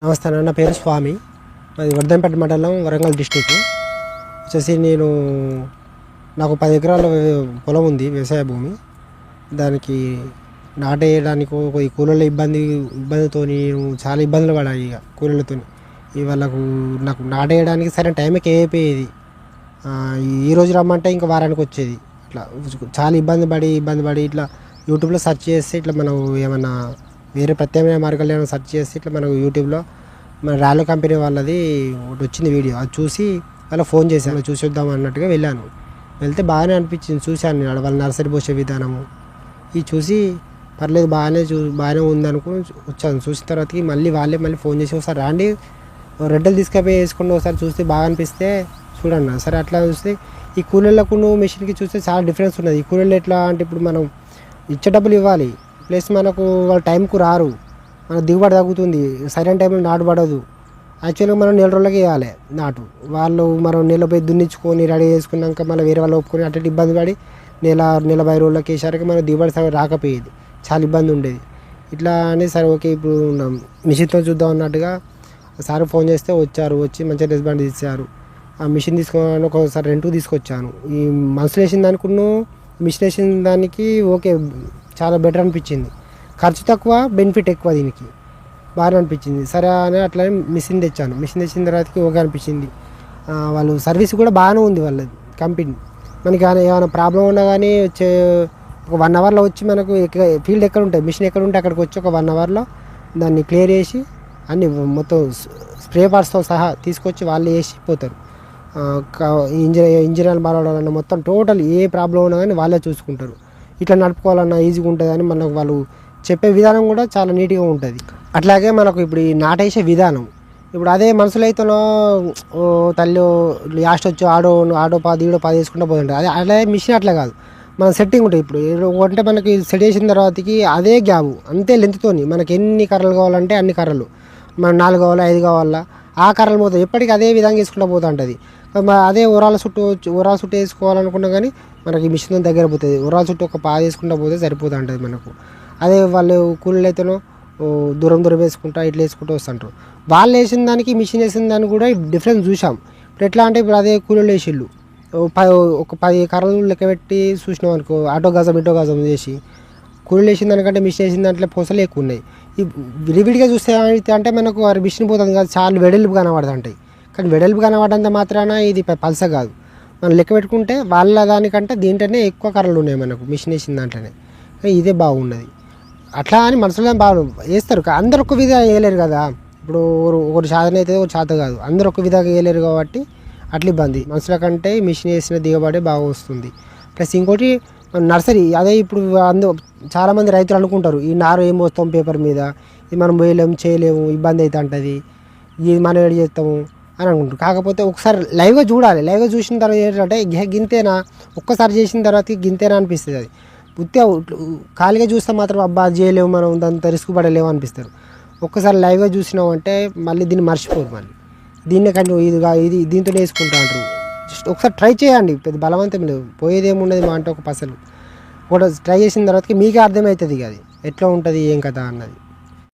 నమస్తే అన్న, నా పేరు స్వామి. మాది వర్ధంపేట మండలం, వరంగల్ డిస్టిక్. వచ్చేసి నాకు 10 ఎకరాల పొలం ఉంది, వ్యవసాయ భూమి. దానికి నాటేయడానికి ఈ కూలీల ఇబ్బందితో నేను చాలా ఇబ్బందులు పడాయి. ఇక కూలీలతో వాళ్ళకు నాకు నాటేయడానికి సరైన టైంకి అయిపోయేది. ఈరోజు రమ్మంటే ఇంకా వారానికి వచ్చేది. ఇట్లా చాలా ఇబ్బంది పడి ఇట్లా యూట్యూబ్లో సెర్చ్ చేస్తే ఇట్లా మనం ఏమన్నా వేరే ప్రత్యామ్నాయ మార్గాలు ఏమైనా సెర్చ్ చేస్తే ఇట్లా మనకు యూట్యూబ్లో మన ర్యాలో కంపెనీ వాళ్ళది ఒకటి వచ్చింది వీడియో. అది చూసి వాళ్ళకి ఫోన్ చేశాను, చూసి వద్దాం అన్నట్టుగా వెళ్తే బాగానే అనిపించింది. చూశాను నేను వాళ్ళ నర్సరీ పోసే విధానము ఇది చూసి పర్లేదు బాగానే ఉందనుకుని వచ్చాను. చూసిన తర్వాతకి వాళ్ళే ఫోన్ చేసి ఒకసారి రాండి, రెడ్డలు తీసుకుపోయి వేసుకుంటూ ఒకసారి చూస్తే బాగా అనిపిస్తే చూడండి. సరే అట్లా చూస్తే ఈ కూలీలకు మెషిన్కి చూస్తే చాలా డిఫరెన్స్ ఉన్నది. ఈ కూలీలు ఎట్లా అంటే ఇప్పుడు మనం ఇచ్చే డబ్బులు ఇవ్వాలి, ప్లస్ మనకు వాళ్ళ టైంకు రారు, మన దిగుబడి తగ్గుతుంది, సరైన టైంలో నాటు పడదు. యాక్చువల్గా మనం 4 రోజులకి వేయాలి నాటు. వాళ్ళు మనం నెలపై దున్నించుకొని రెడీ చేసుకున్నాక మళ్ళీ వేరే వాళ్ళు ఒప్పుకొని అట్లా ఇబ్బంది పడి నెల 20 రోజులకి వేసారికి మనకు దిగుబడి రాకపోయేది, చాలా ఇబ్బంది ఉండేది. ఇట్లా అని సరే ఓకే ఇప్పుడు మిషన్తో చూద్దాం అన్నట్టుగా సార్ ఫోన్ చేస్తే వచ్చి మంచిగా రెస్పాండ్ ఇచ్చారు. ఆ మిషన్ తీసుకొని ఒకసారి రెంట్కి తీసుకొచ్చాను. ఈ మనుషులు వేసిన దానికి మిషన్ వేసిన దానికి ఓకే చాలా బెటర్ అనిపించింది. ఖర్చు తక్కువ, బెనిఫిట్ ఎక్కువ, దీనికి బాగా అనిపించింది. సరే అని అట్లా మిషన్ తెచ్చాను. మిషన్ తెచ్చిన తర్వాతకి ఓకే అనిపించింది. వాళ్ళు సర్వీస్ కూడా బాగానే ఉంది వాళ్ళది కంపెనీ. మనకి ఏమైనా ప్రాబ్లం ఉన్నా కానీ ఒక 1 అవర్లో వచ్చి మనకు ఫీల్డ్ ఎక్కడ ఉంటాయి, మిషన్ ఎక్కడ ఉంటే అక్కడికి వచ్చి ఒక 1 అవర్లో దాన్ని క్లియర్ చేసి అన్ని మొత్తం స్ప్రే పార్ట్స్తో సహా తీసుకొచ్చి వాళ్ళు వేసి పోతారు. ఇంజనీర్ బాగాలన్నా మొత్తం టోటల్ ఏ ప్రాబ్లం ఉన్నా కానీ వాళ్ళే చూసుకుంటారు. ఇట్లా నడుపుకోవాలన్నా ఈజీగా ఉంటుంది అని మనకు వాళ్ళు చెప్పే విధానం కూడా చాలా నీట్గా ఉంటుంది. అట్లాగే మనకు ఇప్పుడు ఈ నాటేసే విధానం ఇప్పుడు అదే మనుషులైతేనో తల్లి లాస్ట్ వచ్చి ఆడో 10 వేసుకుంటూ పోతుంటారు. అదే మిషన్ అట్లా కాదు, మన సెట్టింగ్ ఉంటుంది. ఇప్పుడు అంటే మనకి సెట్ చేసిన తర్వాతకి అదే గ్యాబు అంతే లెంత్తోని మనకి ఎన్ని కర్రలు కావాలంటే అన్ని కర్రలు, మనం 4 కావాలా 5 కావాలా ఆ కర్రలు పోతాయి. ఎప్పటికీ అదే విధంగా వేసుకుంటూ పోతూ ఉంటుంది. అదే ఉరాల చుట్టూ వేసుకోవాలనుకున్నా కానీ మనకి మిషన్ దగ్గర పోతుంది. ఉరాల చుట్టూ ఒక 10 వేసుకుంటూ పోతే సరిపోతూ ఉంటుంది మనకు. అదే వాళ్ళు కూలీలు అయితేనో దూరం వేసుకుంటా ఇట్లా వేసుకుంటూ వస్తుంటారు. వాళ్ళు వేసిన దానికి మిషన్ వేసిన దానికి కూడా డిఫరెన్స్ చూసాం. ఇప్పుడు ఎట్లా అంటే ఇప్పుడు అదే కూలీలు వేసిళ్ళు ఒక 10 కర్రలు లెక్క పెట్టి చూసినాం అనుకో, ఇటో గజం చేసి కూలీలు వేసిన దానికంటే మిషన్ వేసిన దాంట్లో పూసలు ఎక్కువ ఉన్నాయి. ఈ విడివిడిగా చూస్తే అంటే మనకు మిషన్ పోతుంది కాదు, చాలా వెడల్పు కనబడుతుంటాయి. కానీ వెడల్పు కనబడంత మాత్రాన ఇది పల్స కాదు. మనం లెక్క పెట్టుకుంటే వాళ్ళ దానికంటే దీంట్లోనే ఎక్కువ కర్రలు ఉన్నాయి మనకు మిషన్ వేసిన దాంట్లోనే. ఇదే బాగున్నది. అట్లా అని మనుషులు బాగా వేస్తారు, అందరు ఒక్క విధంగా వేయలేరు కదా. ఇప్పుడు ఒకటి సాధన అయితే ఒకటి చేత కాదు, అందరు ఒక్క విధంగా వేయలేరు కాబట్టి అట్లా ఇబ్బంది. మనుషుల కంటే మిషన్ వేసిన దిగుబడి బాగా వస్తుంది. ప్లస్ ఇంకోటి నర్సరీ అదే ఇప్పుడు చాలామంది రైతులు అనుకుంటారు ఈ నారు ఏం పోస్తాం పేపర్ మీద, ఇది మనం చేయలేము, ఇబ్బంది అయితే ఉంటుంది, ఇది మనం ఏడు చేస్తాము అని అనుకుంటారు. కాకపోతే ఒకసారి లైవ్గా చూడాలి. లైవ్గా చూసిన తర్వాత ఏంటంటే గింతేనా, ఒక్కసారి చేసిన తర్వాత గింతేనా అనిపిస్తుంది. అది ఉత్తే ఖాళీగా చూస్తే మాత్రం అబ్బా చేయలేము, మనం దాంతో రిస్క్ పడలేము అనిపిస్తారు. ఒక్కసారి లైవ్గా చూసినాం అంటే మళ్ళీ దీన్ని మర్చిపోదు. మళ్ళీ దీన్నే కానీ ఇది దీంతో వేసుకుంటా అంటారు. జస్ట్ ఒకసారి ట్రై చేయండి, పెద్ద బలవంతం లేదు, పోయేదేమున్నది మా అంటే ఒక పసలు కూడా ట్రై చేసిన తర్వాతకి మీకే అర్థమవుతుంది అది ఎట్లా ఉంటుంది ఏం కదా అన్నది.